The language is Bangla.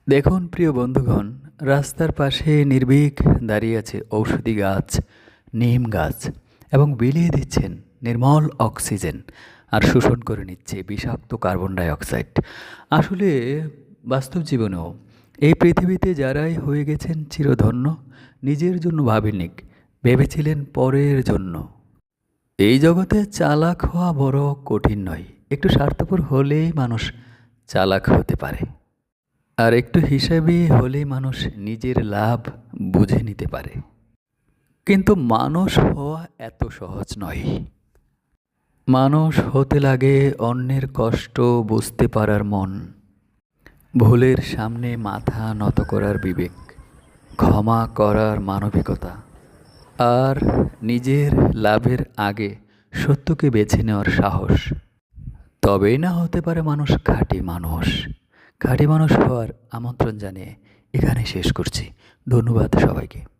দেখুন প্রিয় বন্ধুগণ, রাস্তার পাশে নির্ভীক দাঁড়িয়ে আছে ঔষধি গাছ, নিম গাছ এবং বিলিয়ে দিচ্ছেন নির্মল অক্সিজেন আর শোষণ করে নিচ্ছে বিষাক্ত কার্বন ডাই অক্সাইড। আসলে বাস্তব জীবনেও এই পৃথিবীতে যারাই হয়ে গেছেন চিরধন্য, নিজের জন্য ভাবেননি, ভেবেছিলেন পরের জন্য। এই জগতে চালাক হওয়া বড় কঠিন নয়, একটু স্বার্থপর হলেই মানুষ চালাক হতে পারে। আর একটু হিসাবি হলেই মানুষ নিজের লাভ বুঝে নিতে পারে। কিন্তু মানুষ হওয়া এত সহজ নয়। মানুষ হতে লাগে অন্যের কষ্ট বুঝতে পারার মন, ভুলের সামনে মাথা নত করার বিবেক, ক্ষমা করার মানবিকতা, আর নিজের লাভের আগে সত্যকে বেছে নেওয়ার সাহস। তবেই না হতে পারে মানুষ খাঁটি মানুষ। খাঁটি মানুষ হওয়ার আমন্ত্রণ জানিয়ে এখানে শেষ করছি। ধন্যবাদ সবাইকে।